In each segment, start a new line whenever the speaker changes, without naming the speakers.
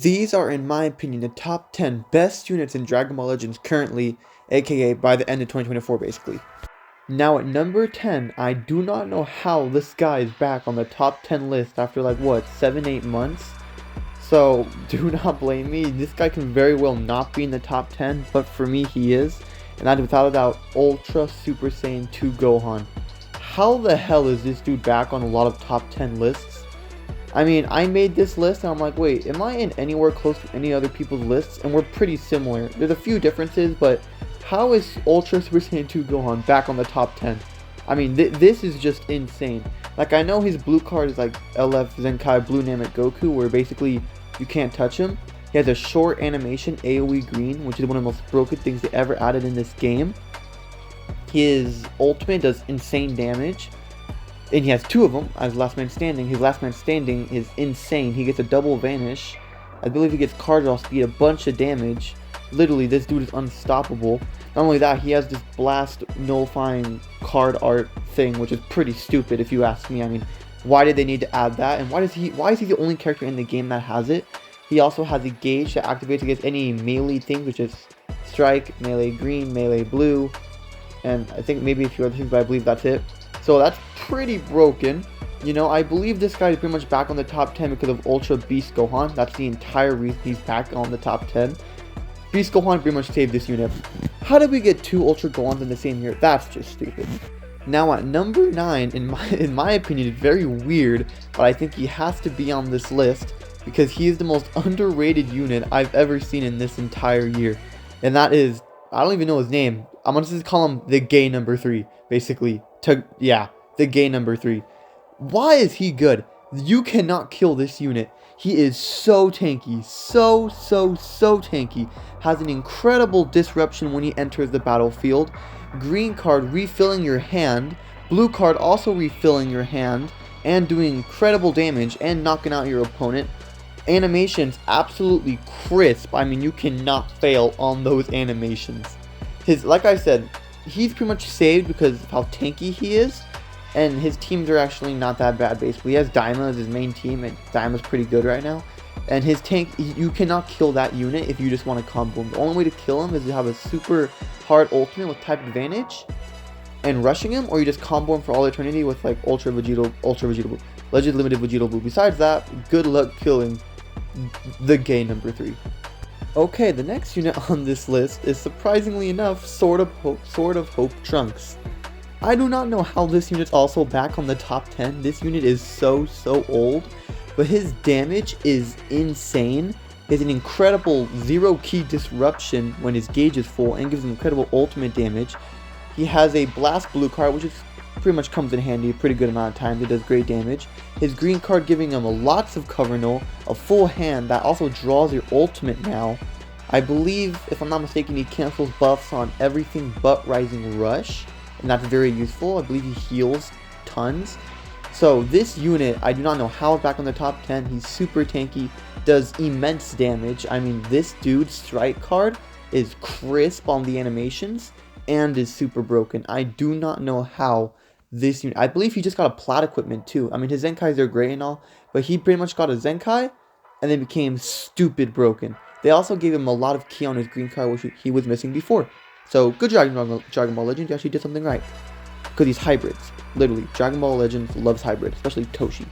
These are, in my opinion, the top 10 best units in Dragon Ball Legends currently, aka by the end of 2024 basically. Now at number 10, I do not know how this guy is back on the top 10 list after like what, 7-8 months? So do not blame me, this guy can very well not be in the top 10, but for me he is, and that is without a doubt Ultra Super Saiyan 2 Gohan. How the hell is this dude back on a lot of top 10 lists? I mean, I made this list and I'm like, wait, am I in anywhere close to any other people's lists? And we're pretty similar. There's a few differences, but how is Ultra Super Saiyan 2 Gohan back on the top 10? I mean, this is just insane. Like, I know his blue card is like LF Zenkai Blue Namek Goku, where basically you can't touch him. He has a short animation, AoE Green, which is one of the most broken things they ever added in this game. His ultimate does insane damage. And he has two of them as Last Man Standing. His Last Man Standing is insane. He gets a double vanish. I believe he gets card draw speed, a bunch of damage. Literally, this dude is unstoppable. Not only that, he has this blast nullifying card art thing, which is pretty stupid if you ask me. I mean, why did they need to add that? And why is he the only character in the game that has it? He also has a gauge that activates against any melee things, which is strike, melee green, melee blue, and I think maybe a few other things, but I believe that's it. So that's pretty broken. You know, I believe this guy is pretty much back on the top 10 because of Ultra Beast Gohan. That's the entire reason he's back on the top 10. Beast Gohan pretty much saved this unit. How did we get two Ultra Gohans in the same year? That's just stupid. Now at number 9, in my opinion, it's very weird, but I think he has to be on this list because he is the most underrated unit I've ever seen in this entire year. And that is, I don't even know his name. I'm gonna just call him the gay number 3, basically. The gay number 3. Why is he good? You cannot kill this unit. He is so tanky, so tanky. Has an incredible disruption when he enters the battlefield. Green card refilling your hand. Blue card also refilling your hand and doing incredible damage and knocking out your opponent. Animations absolutely crisp. I mean, you cannot fail on those animations. Like I said, he's pretty much saved because of how tanky he is, and his teams are actually not that bad. Basically, he has Daima as his main team, and Daima's pretty good right now. And his tank, you cannot kill that unit if you just want to combo him. The only way to kill him is to have a super hard ultimate with type advantage and rushing him, or you just combo him for all eternity with like Ultra Vegeta Blue, Legend Limited Vegeta Blue. Besides that, good luck killing the gay number 3. Okay, the next unit on this list is, surprisingly enough, Sword of Hope Trunks. I do not know how this unit's also back on the top 10. This unit is so old, but his damage is insane. He has an incredible 0-key disruption when his gauge is full and gives him incredible ultimate damage. He has a Blast Blue card, which is pretty much comes in handy a pretty good amount of times. It does great damage. His green card giving him lots of cover null, a full hand that also draws your ultimate now. I believe, if I'm not mistaken, he cancels buffs on everything but Rising Rush, and that's very useful. I believe he heals tons. So this unit, I do not know how it's back on the top 10. He's super tanky, does immense damage. I mean, this dude's strike card is crisp on the animations and is super broken. I do not know how this unit, I believe he just got a plat equipment too. I mean, his Zenkais are great and all, but he pretty much got a Zenkai and then became stupid broken. They also gave him a lot of key on his green card, which he was missing before. So good job, Dragon Ball Legends, you actually did something right. Because he's hybrids. Literally, Dragon Ball Legends loves hybrids, especially Toshi.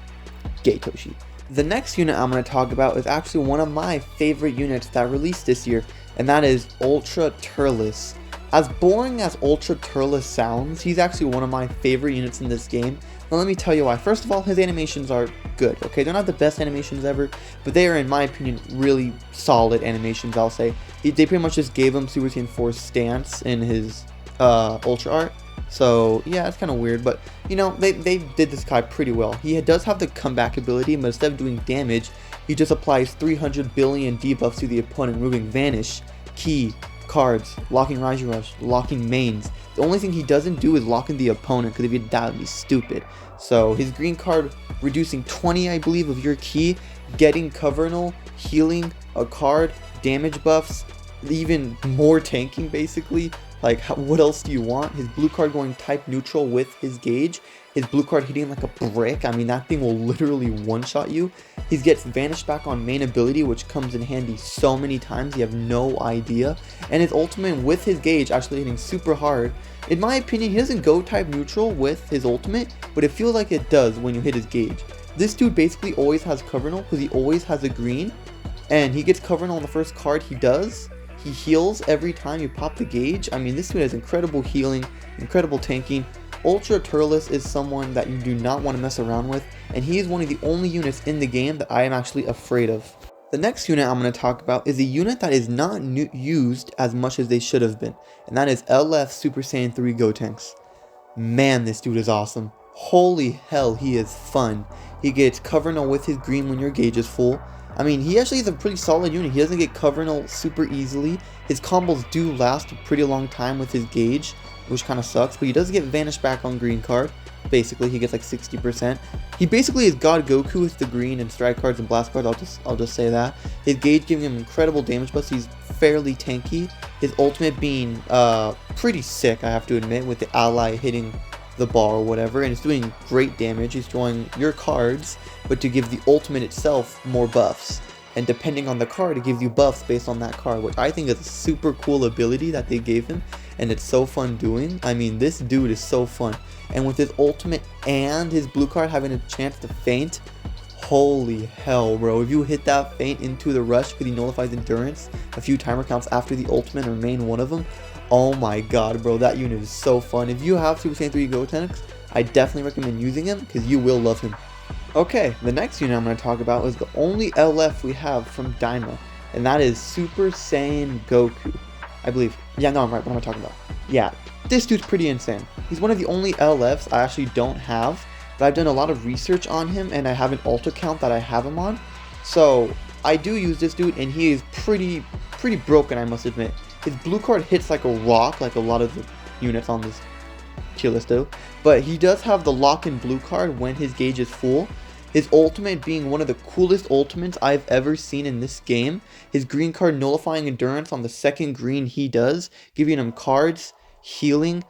Gay Toshi. The next unit I'm going to talk about is actually one of my favorite units that released this year, and that is Ultra Turles. As boring as Ultra Turles sounds, he's actually one of my favorite units in this game. Now let me tell you why. First of all, his animations are good, okay? They're not the best animations ever, but they are, in my opinion, really solid animations, I'll say. They pretty much just gave him Super Saiyan 4's stance in his Ultra art. So, yeah, it's kind of weird, but, you know, they did this guy pretty well. He does have the comeback ability, but instead of doing damage, he just applies 300 billion debuffs to the opponent, removing Vanish, Key, cards, locking Rising Rush, locking mains. The only thing he doesn't do is locking the opponent, because if he did that, would be stupid. So his green card reducing 20, I believe, of your key, getting cover null, healing a card, damage buffs, even more tanking basically. Like, what else do you want? His blue card going type neutral with his gauge. his blue card hitting like a brick. I mean, that thing will literally one-shot you. He gets Vanish back on main ability, which comes in handy so many times, you have no idea. And his ultimate with his gauge actually hitting super hard. In my opinion, he doesn't go type neutral with his ultimate, but it feels like it does when you hit his gauge. This dude basically always has cover null because he always has a green, and he gets cover null on the first card he does. He heals every time you pop the gauge. I mean, this dude has incredible healing, incredible tanking. Ultra Turles is someone that you do not want to mess around with, and he is one of the only units in the game that I am actually afraid of. The next unit I'm going to talk about is a unit that is not used as much as they should have been, and that is LF Super Saiyan 3 Gotenks. Man, this dude is awesome. Holy hell, he is fun. He gets cover null with his green when your gauge is full. I mean, he actually is a pretty solid unit. He doesn't get cover null super easily. His combos do last a pretty long time with his gauge, which kind of sucks, but he does get Vanish back on green card. Basically, he gets like 60%. He basically is God Goku with the green and strike cards and blast cards. I'll just say that. His gauge giving him incredible damage buffs. He's fairly tanky. His ultimate being pretty sick, I have to admit, with the ally hitting the ball or whatever, and it's doing great damage. He's drawing your cards, but to give the ultimate itself more buffs, and depending on the card, it gives you buffs based on that card, which I think is a super cool ability that they gave him, and it's so fun doing. I mean, this dude is so fun, and with his ultimate and his blue card having a chance to feint, holy hell, bro. If you hit that feint into the rush because he nullifies endurance a few timer counts after the ultimate or main one of them, oh my god, bro, that unit is so fun. If you have Super Saiyan 3 Gotenks, I definitely recommend using him because you will love him. Okay, the next unit I'm going to talk about is the only LF we have from Daima, and that is Super Saiyan Goku. I believe. Yeah, no, I'm right. What am I talking about? Yeah, this dude's pretty insane. He's one of the only LFs I actually don't have, but I've done a lot of research on him, and I have an alt account that I have him on. So I do use this dude, and he is pretty broken, I must admit. His blue card hits like a rock, like a lot of the units on this tier list do, but he does have the lock-in blue card when his gauge is full. His ultimate being one of the coolest ultimates I've ever seen in this game. His green card nullifying endurance on the second green he does, giving him cards, healing,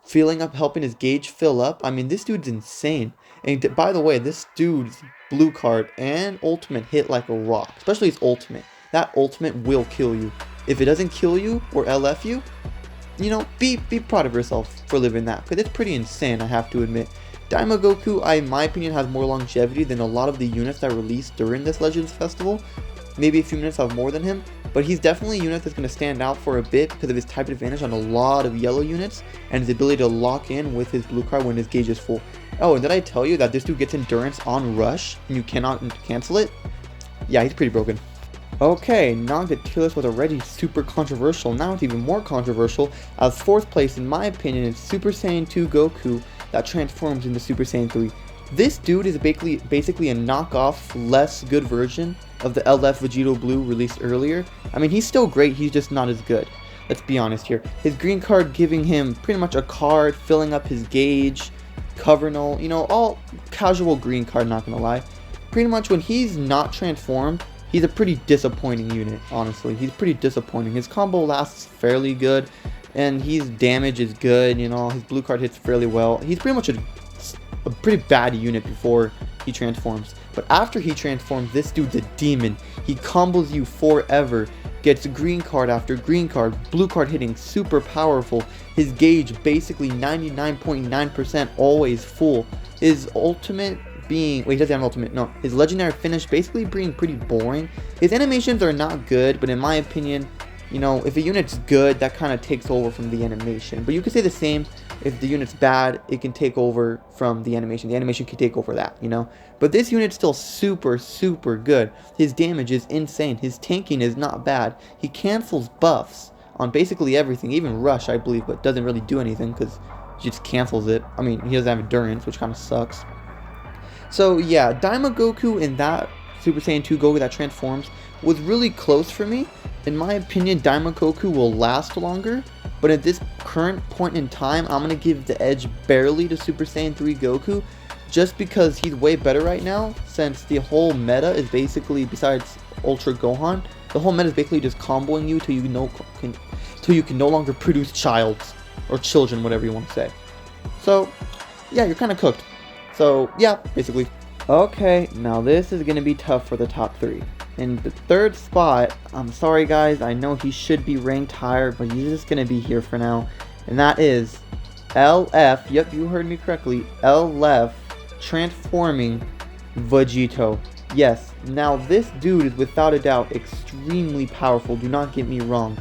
filling up, helping his gauge fill up. I mean, this dude's insane. And by the way, this dude's blue card and ultimate hit like a rock, especially his ultimate. That ultimate will kill you. If it doesn't kill you or LF you, you know, be proud of yourself for living that, because it's pretty insane, I have to admit. Daima Goku, in my opinion, has more longevity than a lot of the units that released during this Legends Festival. Maybe a few units have more than him, but he's definitely a unit that's going to stand out for a bit because of his type advantage on a lot of yellow units and his ability to lock in with his blue card when his gauge is full. Oh, and did I tell you that this dude gets endurance on rush and you cannot cancel it? Yeah, he's pretty broken. Okay, now the tier list was already super controversial. Now it's even more controversial, as fourth place in my opinion is Super Saiyan 2 Goku that transforms into Super Saiyan 3. This dude is basically a knockoff, less good version of the LF Vegito Blue released earlier. I mean, he's still great, he's just not as good. Let's be honest here. His green card giving him pretty much a card, filling up his gauge, cover null, you know, all casual green card, not gonna lie. Pretty much when he's not transformed, he's a pretty disappointing unit, honestly. He's pretty disappointing. His combo lasts fairly good, and his damage is good, you know, his blue card hits fairly well. He's pretty much a pretty bad unit before he transforms. But after he transforms, this dude's a demon. He combos you forever, gets green card after green card, blue card hitting super powerful. His gauge basically 99.9% always full. His ultimate being, wait, he doesn't have an ultimate, no, his legendary finish basically being pretty boring. His animations are not good, but in my opinion, you know, if a unit's good, that kind of takes over from the animation. But you could say the same, if the unit's bad, it can take over from the animation. The animation can take over that, you know. But this unit's still super good. His damage is insane. His tanking is not bad. He cancels buffs on basically everything, even rush, I believe, but doesn't really do anything because he just cancels it. I mean, he doesn't have endurance, which kind of sucks. So yeah, Daima Goku in that Super Saiyan 2 Goku that transforms was really close for me. In my opinion, Daima Goku will last longer, but at this current point in time, I'm going to give the edge barely to Super Saiyan 3 Goku, just because he's way better right now, since the whole meta is basically, besides Ultra Gohan, the whole meta is basically just comboing you till you can no longer produce childs, or children, whatever you want to say. So yeah, you're kind of cooked. So yeah, basically. Okay, now this is going to be tough for the top 3. In the 3rd spot, I'm sorry guys, I know he should be ranked higher, but he's just going to be here for now. And that is LF, yep, you heard me correctly, LF transforming Vegito. Yes, now this dude is without a doubt extremely powerful, do not get me wrong.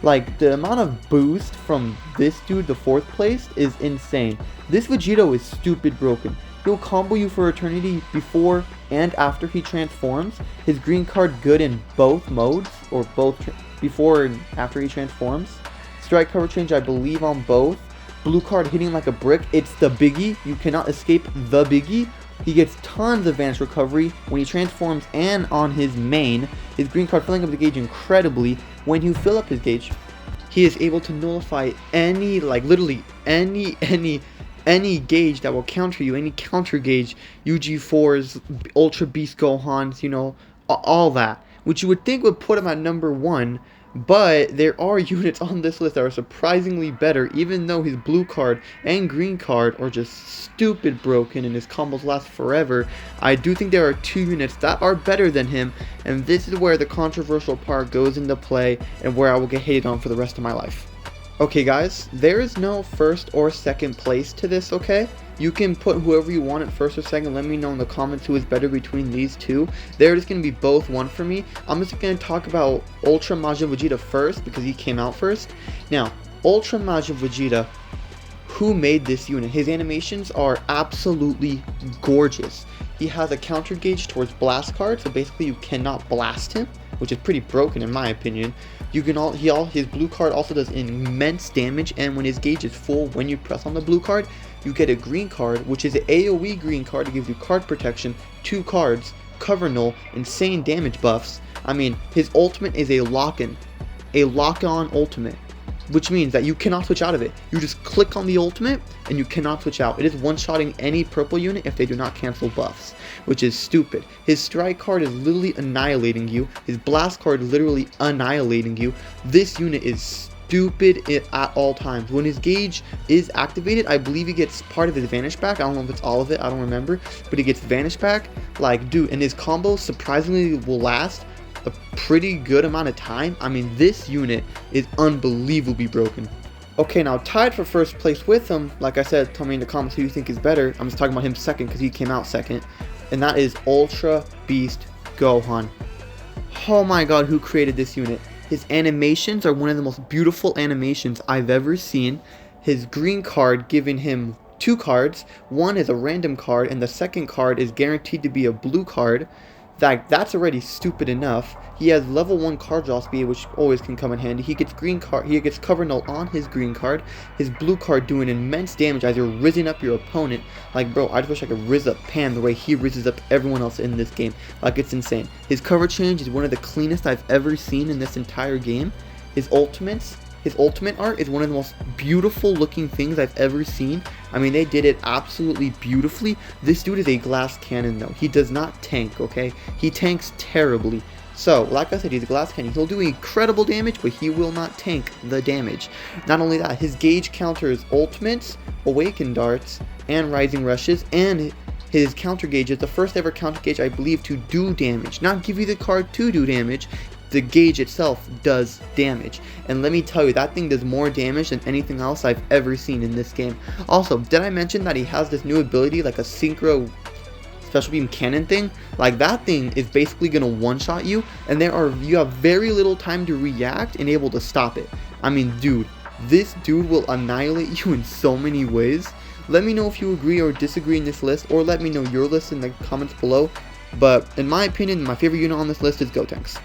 Like, the amount of boost from this dude, the 4th place, is insane. This Vegito is stupid broken. He'll combo you for eternity before and after he transforms. His green card good in both modes, or both before and after he transforms. Strike cover change, I believe, on both. Blue card hitting like a brick. It's the biggie. You cannot escape the biggie. He gets tons of advanced recovery when he transforms and on his main. His green card filling up the gauge incredibly. When you fill up his gauge, he is able to nullify any, like literally any gauge that will counter you, any counter gauge, UG4s, Ultra Beast Gohans, you know, all that, which you would think would put him at number 1, but there are units on this list that are surprisingly better, even though his blue card and green card are just stupid broken and his combos last forever. I do think there are 2 units that are better than him, and this is where the controversial part goes into play and where I will get hated on for the rest of my life. Okay guys, there is no 1st or 2nd place to this, okay? You can put whoever you want at 1st or 2nd. Let me know in the comments who is better between these 2. They're just going to be both 1 for me. I'm just going to talk about Ultra Majin Vegeta first because he came out first. Now, Ultra Majin Vegeta, who made this unit? His animations are absolutely gorgeous. He has a counter gauge towards blast cards, so basically you cannot blast him, which is pretty broken in my opinion. You can his blue card also does immense damage, and when his gauge is full, when you press on the blue card, you get a green card, which is an AoE green card. It gives you card protection, 2 cards, cover null, insane damage buffs. I mean, his ultimate is a lock-on ultimate, which means that you cannot switch out of it. You just click on the ultimate and you cannot switch out. It is one-shotting any purple unit if they do not cancel buffs, which is stupid. His strike card is literally annihilating you. His blast card literally annihilating you. This unit is stupid at all times. When his gauge is activated, I believe he gets part of his vanish back. I don't know if it's all of it, I don't remember, but he gets vanish back. Like, dude, and his combo surprisingly will last a pretty good amount of time. I mean, this unit is unbelievably broken. Okay, now tied for 1st place with him, like I said, tell me in the comments who you think is better. I'm just talking about him 2nd because he came out 2nd, and that is Ultra Beast Gohan. Oh my god, who created this unit? His animations are one of the most beautiful animations I've ever seen. His green card giving him 2 cards. One is a random card, and the 2nd card is guaranteed to be a blue card. That's already stupid enough. He has level 1 card draw speed, which always can come in handy. He gets cover null on his green card. His blue card doing immense damage as you're rizzing up your opponent. Like, bro, I just wish I could rizz up Pan the way he rizzes up everyone else in this game. Like, it's insane. His cover change is one of the cleanest I've ever seen in this entire game. His ultimate art is one of the most beautiful looking things I've ever seen. I mean, they did it absolutely beautifully. This dude is a glass cannon though. He does not tank, okay? He tanks terribly. So, like I said, he's a glass cannon. He'll do incredible damage, but he will not tank the damage. Not only that, his gauge counters ultimates, awaken darts, and rising rushes, and his counter gauge is the first ever counter gauge, I believe, to do damage. Not give you the card to do damage. The gauge itself does damage, and let me tell you, that thing does more damage than anything else I've ever seen in this game. Also, did I mention that he has this new ability, like a synchro special beam cannon thing? Like, that thing is basically gonna one-shot you, and you have very little time to react and able to stop it. I mean, dude, this dude will annihilate you in so many ways. Let me know if you agree or disagree in this list, or let me know your list in the comments below. But in my opinion, my favorite unit on this list is Gotenks.